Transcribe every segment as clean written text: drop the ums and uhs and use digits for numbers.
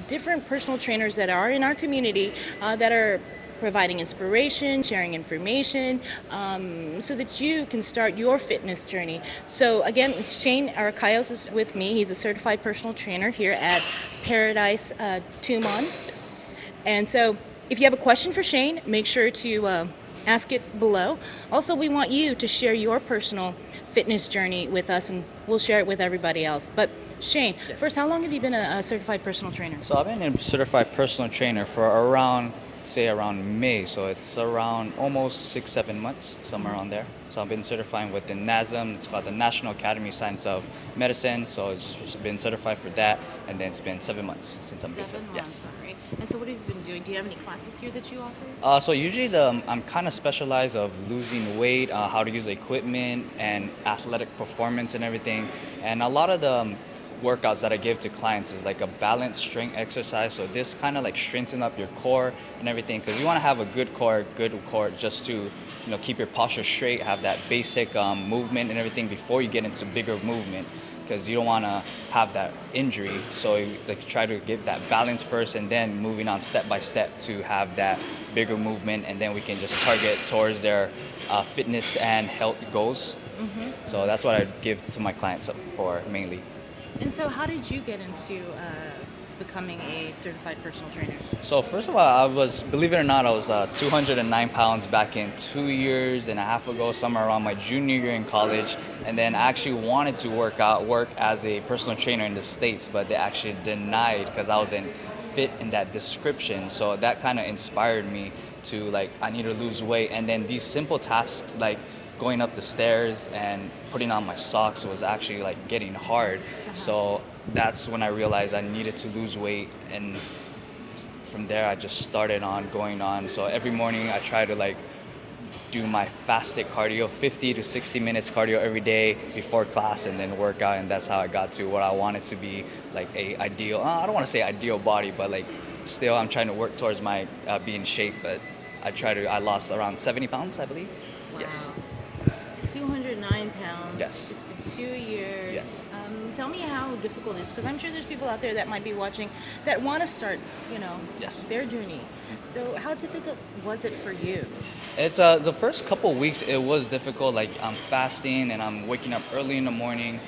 different personal trainers that are in our community that are providing inspiration, sharing information, so that you can start your fitness journey. So again, Shayne Aricayos is with me. He's a certified personal trainer here at Paradise Tumon. And so if you have a question for Shayne, make sure to ask it below. Also, we want you to share your personal fitness journey with us, and we'll share it with everybody else. But Shayne, Yes. first, how long have you been a certified personal trainer? So I've been a certified personal trainer for around, say around May. So it's around almost 6, 7 months, somewhere around there. So I've been certifying with the NASM. It's called the National Academy of Science of Medicine. So it's been certified for that, and then it's been 7 months since I'm been 7 months, yes. all right. And so what have you been doing? Do you have any classes here that you offer? So usually I'm kind of specialized of losing weight, how to use the equipment and athletic performance and everything. And a lot of the workouts that I give to clients is like a balanced strength exercise. So this kind of like strengthens up your core and everything, because you want to have a good core just to keep your posture straight, have that basic movement and everything before you get into bigger movement, because you don't want to have that injury. So you like try to get that balance first, and then moving on step by step to have that bigger movement, and then we can just target towards their fitness and health goals. So that's what I give to my clients for mainly. And so how did you get into becoming a certified personal trainer? So first of all, believe it or not, I was 209 pounds back in 2 years and a half ago, somewhere around my junior year in college. And then I actually wanted to work as a personal trainer in the States, but they actually denied because I wasn't fit in that description. So that kind of inspired me to I need to lose weight. And then these simple tasks like going up the stairs and putting on my socks was actually getting hard. So that's when I realized I needed to lose weight, and from there I just started on going on. So every morning I try to do my fasted cardio, 50 to 60 minutes cardio every day before class, and then work out. And that's how I got to what I wanted to be, a ideal, I don't want to say ideal body, but still I'm trying to work towards my be in shape. But I lost around 70 pounds, I believe. Wow. Yes. 209 pounds. Yes. It's been 2 years. Yes. Tell me how difficult it is, because I'm sure there's people out there that might be watching that want to start, Yes. their journey. So how difficult was it for you? It's the first couple weeks it was difficult. I'm fasting and I'm waking up early in the morning,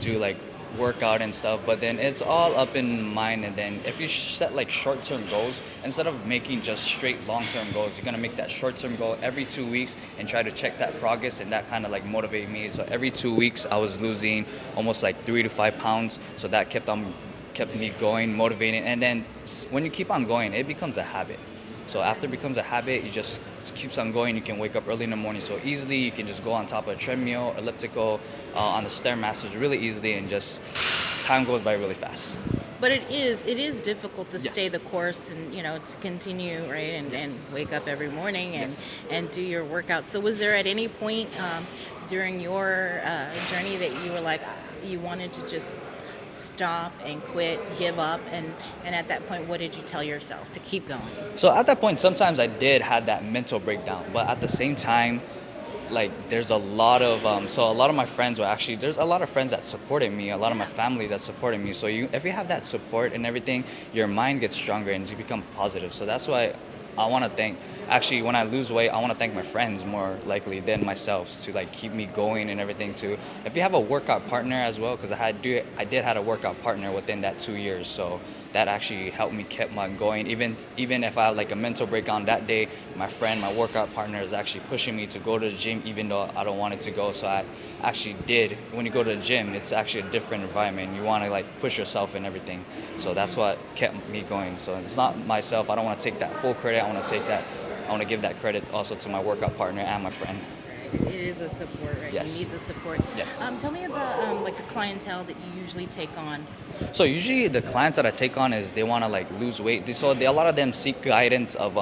to work out and stuff. But then it's all up in mind. And then if you set short-term goals instead of making just straight long-term goals, you're gonna make that short-term goal every 2 weeks and try to check that progress. And that kind of motivated me. So every 2 weeks I was losing almost 3 to 5 pounds. So that kept me going, motivating. And then when you keep on going, it becomes a habit. So after it becomes a habit, you just keeps on going. You can wake up early in the morning so easily. You can just go on top of a treadmill, elliptical, on the stairmasters really easily, and just time goes by really fast. But it is difficult to Yes. stay the course and to continue, right, and wake up every morning and do your workouts. So was there at any point during your journey that you were you wanted to just stop and quit, give up, and at that point, what did you tell yourself to keep going? So at that point, sometimes I did have that mental breakdown, but at the same time, there's a lot of so a lot of my friends were actually, there's a lot of friends that supported me, a lot of my family that supported me. So if you have that support and everything, your mind gets stronger and you become positive. So that's why I want to thank, actually when I lose weight, I want to thank my friends more likely than myself to keep me going and everything too. If you have a workout partner as well, because I did have a workout partner within that 2 years, so that actually helped me keep my going. Even if I had a mental breakdown that day, my friend, my workout partner is actually pushing me to go to the gym even though I don't want it to go. So I actually did. When you go to the gym, it's actually a different environment. You want to push yourself and everything. So that's what kept me going. So it's not myself. I don't want to take that full credit. I want to give that credit also to my workout partner and my friend. It is a support, right? Yes. You need the support. Yes. Tell me about the clientele that you usually take on. So usually the clients that I take on is they want to lose weight. A lot of them seek guidance of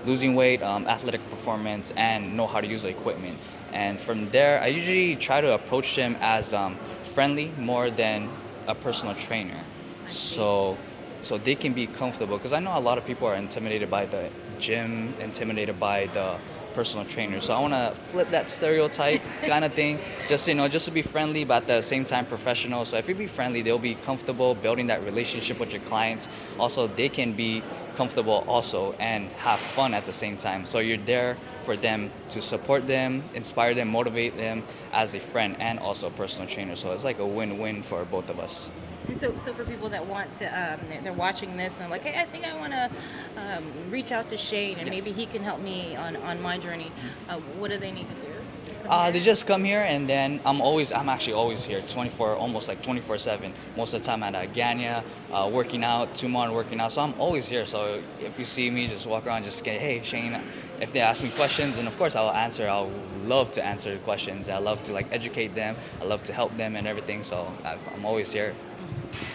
losing weight, athletic performance, and know how to use the equipment. And from there, I usually try to approach them as friendly more than a personal trainer. So they can be comfortable, because I know a lot of people are intimidated by the gym, intimidated by the personal trainers. So I want to flip that stereotype kind of thing, just just to be friendly, but at the same time professional. So if you be friendly, they'll be comfortable building that relationship with your clients. Also, they can be comfortable also and have fun at the same time. So you're there for them to support them, inspire them, motivate them as a friend and also a personal trainer. So it's like a win-win for both of us. And so for people that want to, they're watching this and they're like, hey, I think I want to reach out to Shayne and Yes. maybe he can help me on my journey. What do they need to do? They just come here, and then I'm actually always here, 24, almost like 24/7. Most of the time at Ganya, working out, Tumon working out. So I'm always here. So if you see me, just walk around, just get, hey, Shayne. If they ask me questions, and of course I'll answer. I'll love to answer the questions. I love to like educate them. I love to help them and everything. So I'm always here.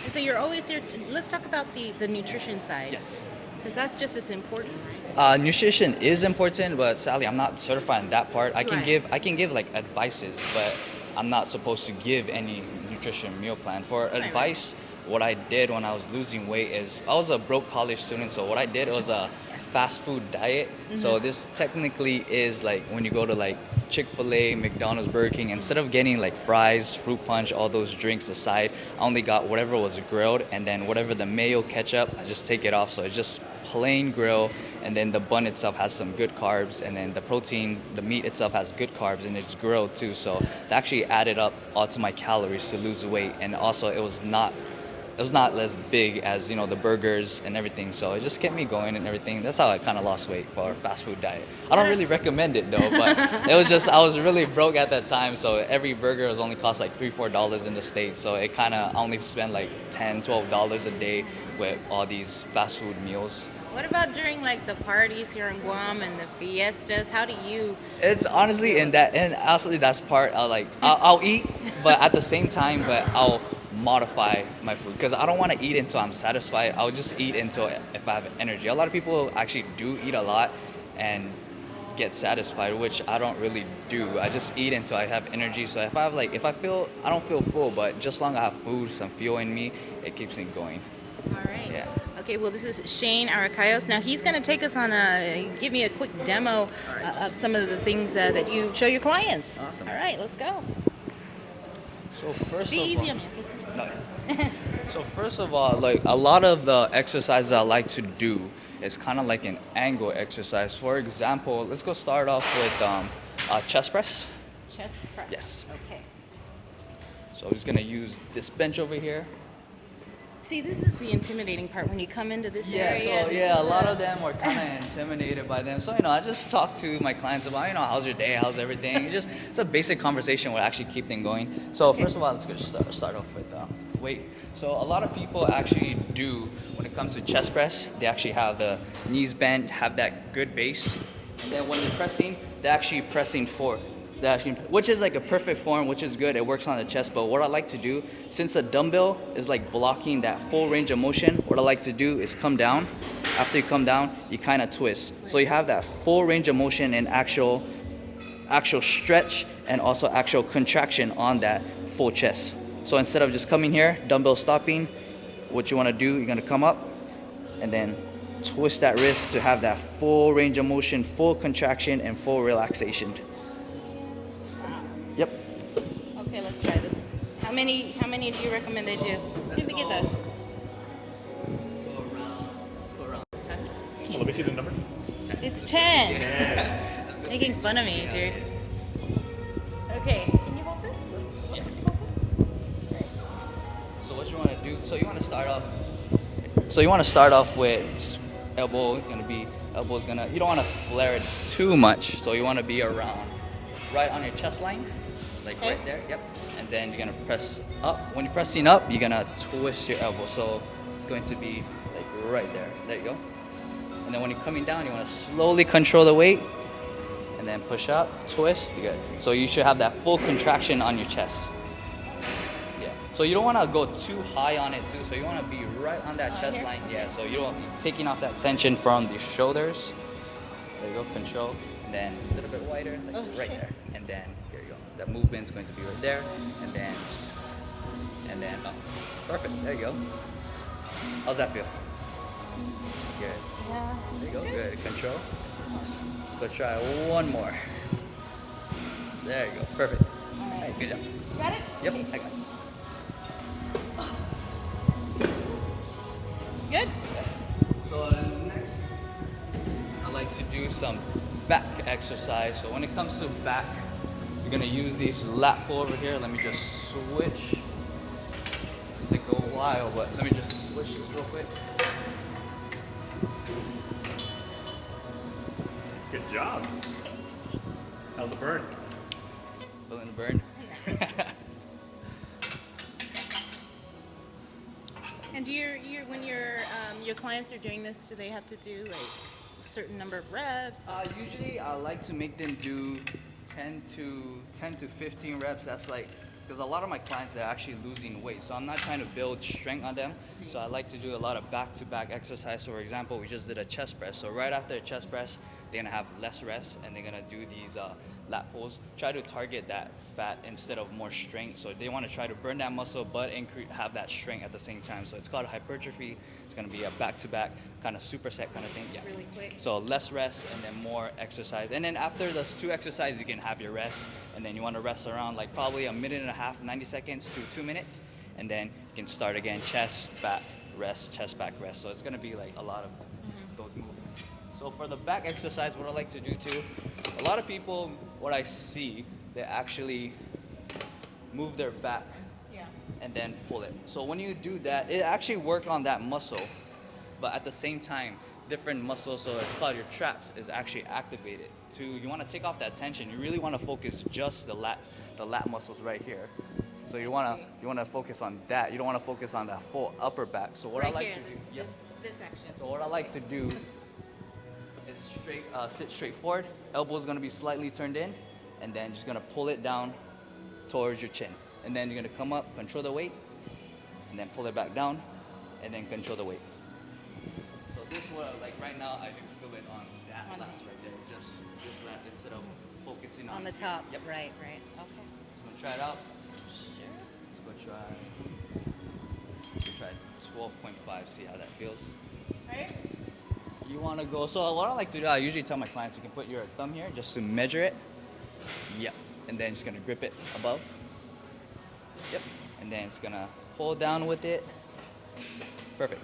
And so you're always here. Let's talk about the nutrition side. Yes. Because that's just as important, right? Nutrition is important, but sadly, I'm not certified in that part. Right. I can give like advices, but I'm not supposed to give any nutrition meal plan. For Right. advice, what I did when I was losing weight is I was a broke college student, so what I did was a fast food diet. So this technically is like when you go to like Chick-fil-A, McDonald's, Burger King, instead of getting like fries, fruit punch, all those drinks aside, I only got whatever was grilled, and then whatever the mayo, ketchup, I just take it off. So it's just plain grill, and then the bun itself has some good carbs, and then the protein, the meat itself has good carbs, and it's grilled too. So that actually added up all to my calories to lose weight, and also it was not as big as the burgers and everything. So it just kept me going and everything. That's how I kind of lost weight for a fast food diet. I don't really recommend it though, but it was just I was really broke at that time. So every burger was only cost like $3-4 in the States. So it kind of only spent like $10-12 a day with all these fast food meals. What about during like the parties here in Guam and the fiestas? How do you? It's honestly and honestly that's part I'll eat, but at the same time, but I'll modify my food because I don't want to eat until I'm satisfied. I'll just eat until if I have energy. A lot of people actually do eat a lot and get satisfied, which I don't really do. I just eat until I have energy. So if I have I don't feel full, but just long I have food, some fuel in me, it keeps me going. All right. Yeah. Okay, well, this is Shayne Aricayos. Now, he's going to take us on give me a quick demo of some of the things that you show your clients. Awesome. All right, let's go. So first Be of easy all, on me, okay? no. So first of all, like a lot of the exercises I like to do is kind of like an angle exercise. For example, let's go start off with chest press. Chest press. Yes. Okay. So I'm just gonna use this bench over here. See, this is the intimidating part when you come into this Yeah, area. so yeah, a lot of them were kind of intimidated by them. So I just talk to my clients about how's your day, how's everything. It's a basic conversation would actually keep them going. So first of all, let's just start off with weight. So a lot of people actually do when it comes to chest press. They actually have the knees bent, have that good base, and then when they're pressing, they're actually pressing forward. Which is like a perfect form, which is good. It works on the chest. But what I like to do, since the dumbbell is like blocking that full range of motion, what I like to do is come down. After you come down, you kind of twist. So you have that full range of motion and actual stretch and also actual contraction on that full chest. So instead of just coming here, dumbbell stopping, what you want to do, you're going to come up and then twist that wrist to have that full range of motion, full contraction, and full relaxation. Yep. Okay, let's try this. How many do you recommend I do? Let me get that. Let's go around 10. Well, let me see the number. It's 10. Making fun of me, dude. Okay, can you hold this? Yeah. So what you want to do? So you want to start off with elbow. You don't want to flare it too much. So you want to be around, right on your chest line, like Okay. right there. Yep. And then you're gonna press up. When you're pressing up, you're gonna twist your elbow. So it's going to be like right there. There you go. And then when you're coming down, you want to slowly control the weight, and then push up, twist. Good. So you should have that full contraction on your chest. Yeah. So you don't want to go too high on it too. So you want to be right on that chest here? line. Yeah. So you don't taking off that tension from the shoulders. There you go. Control. And then a little bit wider, like right there. And then here you go. That movement's going to be right there. And then up. Perfect. There you go. How's that feel? Good. Yeah. There you go. Good. Control. Let's go try one more. There you go. Perfect. All All right. right, good job. Got it? Yep, Okay. I got it. Good? So next, I like to do some back exercise. So when it comes to back, you're gonna use these lat pull over here. Let me just switch. It'll take a while, but let me just switch this real quick. Good job. How's the burn? Feeling the burn? And when your clients are doing this, do they have to do like a certain number of reps? Usually I like to make them do 10 to 15 reps. That's like, because a lot of my clients are actually losing weight. So I'm not trying to build strength on them. So I like to do a lot of back-to-back exercise. So for example, we just did a chest press. So right after a chest press, they're gonna have less rest and they're gonna do these lat pulls. Try to target that fat instead of more strength. So they wanna try to burn that muscle but have that strength at the same time. So it's called hypertrophy. It's gonna be a back-to-back kind of superset kind of thing. Yeah. Really quick. So less rest and then more exercise. And then after those 2 exercises, you can have your rest. And then you want to rest around like probably a minute and a half, 90 seconds to 2 minutes. And then you can start again, chest, back, rest, chest, back, rest. So it's going to be like a lot of those movements. So for the back exercise, what I like to do too, a lot of people, what I see, they actually move their back Yeah. and then pull it. So when you do that, it actually work on that muscle, but at the same time, different muscles, so it's called your traps, is actually activated. You want to take off that tension. You really want to focus just the lat muscles right here. So you want to focus on that. You don't want to focus on that full upper back. So what I Right like here, to do, this, yep. this section. So what I like to do is sit straight forward. Elbow's gonna be slightly turned in, and then just gonna pull it down towards your chin. And then you're gonna come up, control the weight, and then pull it back down, and then control the weight. So this one, like right now, I do feel it on that On lats right there, just this lats instead of focusing on On the here. top. Yep. Right, right. Okay. So I'm gonna try it out. Sure. Let's go try 12.5, see how that feels. Right? You want to go, so what I like to do, I usually tell my clients, you can put your thumb here just to measure it. Yep. And then just going to grip it above. Yep. And then it's going to pull down with it. Perfect.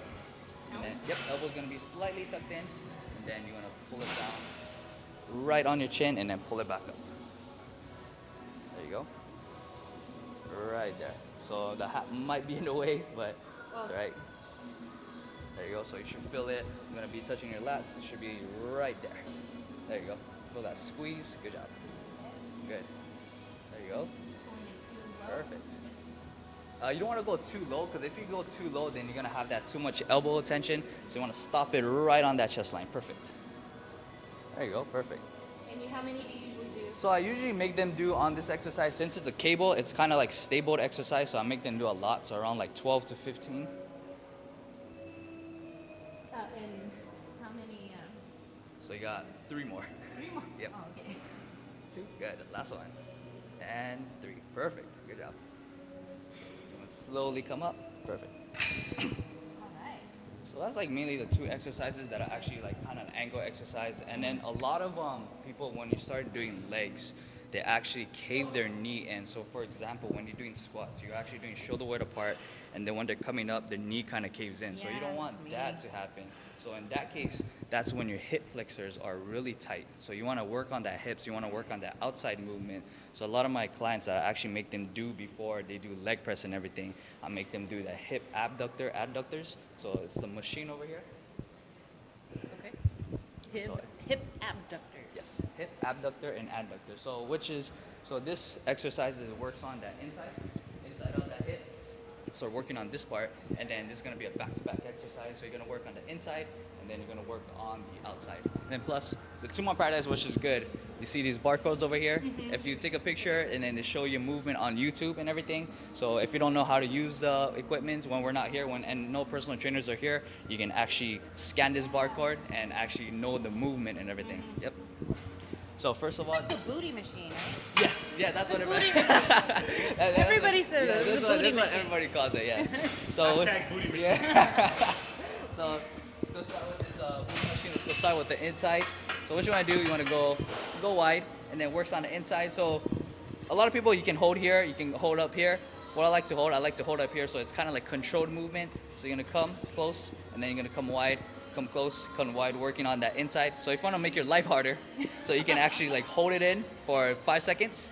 And then, yep, elbow's going to be slightly tucked in. And then you want to pull it down right on your chin and then pull it back up. There you go. Right there. So the hat might be in the way, but it's all right. There you go, so you should feel it. You're gonna be touching your lats, it should be right there. There you go. Feel that squeeze, good job. Good. There you go. Perfect. You don't wanna go too low, because if you go too low, then you're gonna have that too much elbow tension. So you wanna stop it right on that chest line, perfect. There you go, perfect. And how many do you usually do? So I usually make them do on this exercise, since it's a cable, it's kind of like stabled exercise, so I make them do a lot, so around like 12 to 15. And how many? So you got 3 more. 3 more. Yep. Oh, okay. 2, good, last one. And 3, perfect, good job. You want to slowly come up, perfect. All right. So that's like mainly the 2 exercises that are actually like kind of an angle exercise. And then a lot of people, when you start doing legs, they actually cave their knee in. So for example, when you're doing squats, you're actually doing shoulder width apart, and then when they're coming up, their knee kind of caves in. So you don't want that to happen. So in that case, that's when your hip flexors are really tight. So you want to work on that hips, you want to work on that outside movement. So a lot of my clients that I actually make them do before they do leg press and everything, I make them do the hip adductors. So it's the machine over here. Okay. Hip, So- hip abductor. Yes, hip abductor and adductor. So this exercise works on that inside of that hip. So we're working on this part, and then this is gonna be a back-to-back exercise. So you're gonna work on the inside, and then you're gonna work on the outside. And then plus the 2 more practice, which is good. You see these barcodes over here? If you take a picture and then they show you movement on YouTube and everything. So if you don't know how to use the equipment when we're not here, and no personal trainers are here, you can actually scan this barcode and actually know the movement and everything. Yep. So first of all, The booty machine, right? yes, yeah, that's what booty everybody says it's the booty That's what machine. everybody calls it, yeah. So Hashtag booty machine. yeah. So Let's go start with this booty machine. Let's go start with the inside. So what you want to do, you want to go wide, and then works on the inside. So a lot of people, you can hold here, you can hold up here. What I like to hold up here, so it's kind of like controlled movement. So you're gonna come close, and then you're gonna come wide, come close, come wide, working on that inside. So if you want to make your life harder, so you can actually like hold it in for 5 seconds.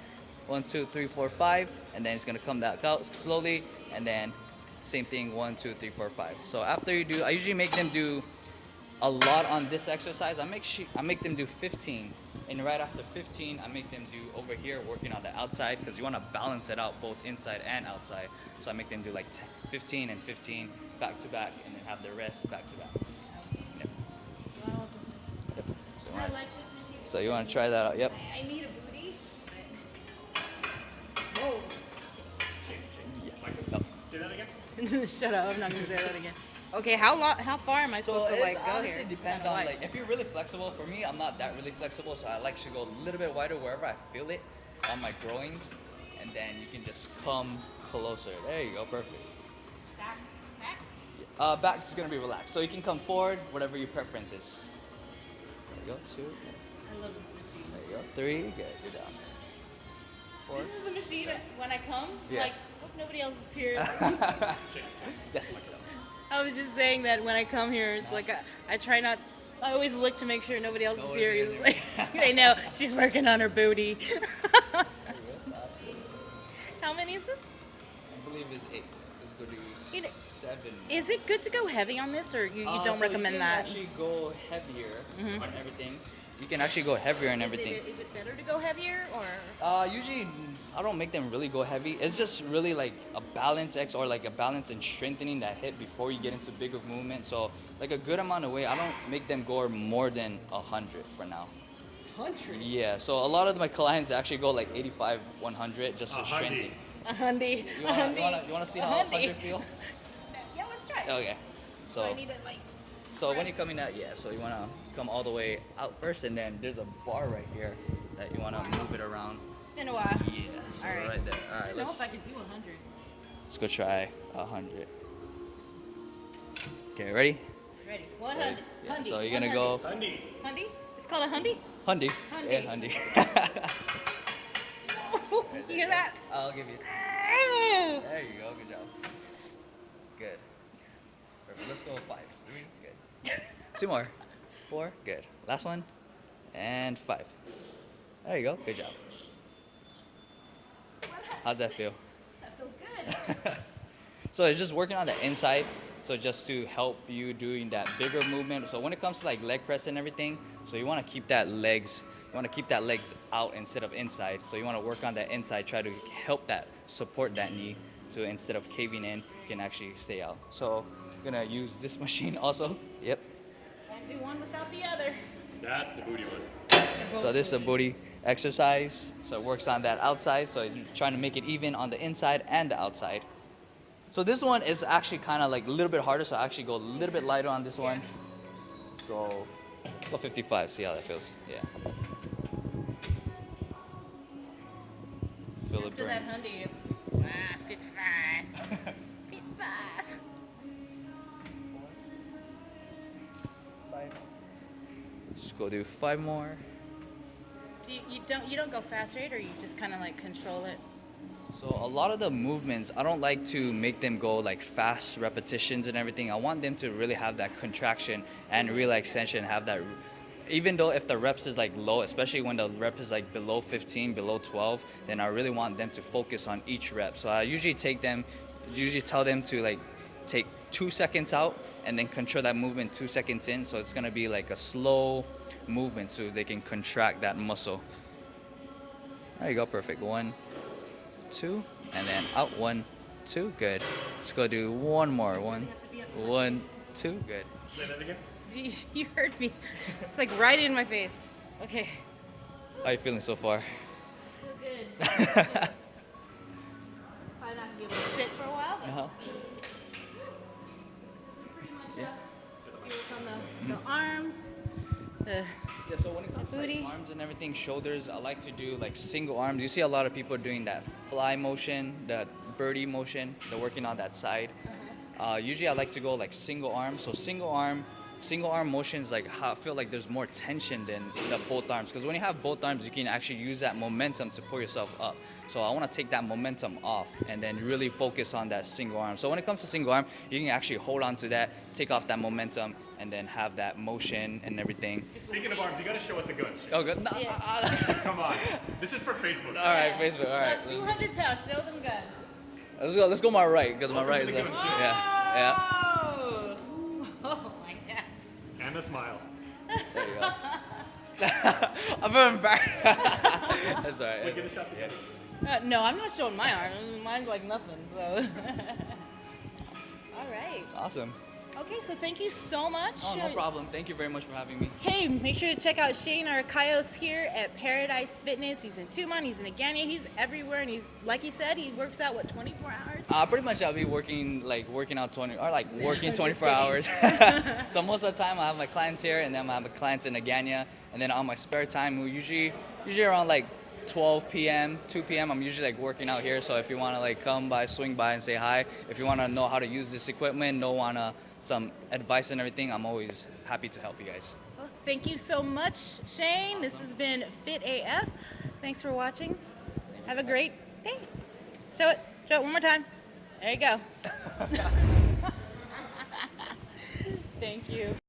1, 2, 3, 4, 5, and then it's gonna come back out slowly, and then same thing, 1, 2, 3, 4, 5. So after you do, I usually make them do a lot on this exercise. I make them do 15, and right after 15, I make them do over here working on the outside, because you want to balance it out both inside and outside. So I make them do like 10, 15 and 15 back to back, and then have the rest back to back. Yep. Yep. So you want to try that out? Yep. I need a booty. Say that again? Shut up! I'm not gonna say that again. Okay, how far am I supposed to like go honestly here? depends on like if you're really flexible. For me, I'm not that really flexible, so I like to go a little bit wider wherever I feel it on my groins, and then you can just come closer. There you go, perfect. Back is gonna be relaxed, so you can come forward, whatever your preference is. There you go, 2. I love this machine. There you go, 3. Good, you're down. 4. This is the machine when I come. Yeah. Like, hope nobody else is here. Yes. I was just saying that when I come here, it's like I try not. I always look to make sure nobody else is here. It's like, they know she's working on her booty. How many is this? I believe it's 8. Let's go do You know, 7. Is it good to go heavy on this, or you don't So recommend you that? can actually go heavier on everything. You can actually go heavier on everything. Is it better to go heavier, or? Usually, I don't make them really go heavy. It's just really like a balance or like a balance and strengthening that hip before you get into bigger movement. So like a good amount of weight, I don't make them go more than 100 for now. 100. Yeah, so a lot of my clients actually go like 85, 100 just to 100. strengthen. A hundy. You wanna see how 100 feel? Yeah, let's try. Okay. So I need to like. So when you're coming out, so you want to come all the way out first, and then there's a bar right here that you want to move it around. It's been a while. Yeah, so All right. right there. All I right, don't know let's if I could do 100. go try 100. Okay, ready? Ready? So, 100. yeah, so you're gonna go Hundy. Hundy? It's called a hundy? hundy. Hundy. Yeah, hundy. You hear that? I'll give you. There you go. Good job. Good. Perfect. Let's go 5. 3. Good. 2 more. 4. Good. Last one. And 5. There you go. Good job. How's that feel? That feels good. So it's just working on the inside. So just to help you doing that bigger movement. So when it comes to like leg press and everything, so you want to keep that legs out instead of inside. So you want to work on that inside, try to help that support that knee. So instead of caving in, you can actually stay out. So I'm gonna use this machine also. Yep. Can't do one without the other. That's the booty one. So this is a booty exercise. So it works on that outside. So you're trying to make it even on the inside and the outside. So this one is actually kind of like a little bit harder. So I actually go a little bit lighter on this one. Let's go 55. See how that feels. Yeah. Feel the After that burn. hundy, it's 55. 55. Just go do 5 more. Do you don't go fast, right? Or you just kind of like control it? So a lot of the movements, I don't like to make them go like fast repetitions and everything. I want them to really have that contraction and relaxation, have that, even though if the reps is like low, especially when the rep is like below 15, below 12, then I really want them to focus on each rep. So I usually tell them to like take 2 seconds out and then control that movement 2 seconds in. So it's gonna be like a slow movement so they can contract that muscle. There you go, perfect. 1, 2, and then out 1, 2, good. Let's go do 1 more. 1, 2, good. Say that again. You heard me. It's like right in my face. Okay. How are you feeling so far? Feel good. Probably not gonna be able to sit for a while, but Uh-huh. pretty much you work on the arms, the Yeah, so when it comes to booty. like arms and everything, shoulders, I like to do like single arms. You see a lot of people doing that fly motion, that birdie motion. They're working on that side. Usually I like to go like single arm. So single arm, single arm motion is like how I feel like there's more tension than the both arms. Because when you have both arms, you can actually use that momentum to pull yourself up. So I want to take that momentum off and then really focus on that single arm. So when it comes to single arm, you can actually hold on to that, take off that momentum, and then have that motion and everything. Speaking of arms, you gotta show us the gun. Oh, good. No. Come on. This is for Facebook. All right, Facebook. All right. That's 200 pounds. Show them guns. Let's go. Let's go my right because my right is to the good shit. yeah, yeah. Oh, oh my God. And a smile. There you go. I'm very embarrassed. That's all right. Wait, get a shot. Yeah. No, I'm not showing my arm. Mine's like nothing. So. All right. Awesome. Okay, so thank you so much. Oh, no problem. Thank you very much for having me. Hey, make sure to check out Shayne Aricayos here at Paradise Fitness. He's in Tumon, he's in Agania, he's everywhere, and he, like he said, he works out, what, 24 hours? Pretty much I'll be working out 24 hours. So most of the time I have my clients here, and then I have my clients in Agania, and then on my spare time, we usually around like 12 p.m., 2 p.m. I'm usually like working out here. So if you want to like come by, swing by and say hi, if you want to know how to use this equipment, some advice and everything, I'm always happy to help you guys. Well, thank you so much, Shayne. This has been Fit AF. Thanks for watching. Have a great day. Show it one more time. There you go. Thank you.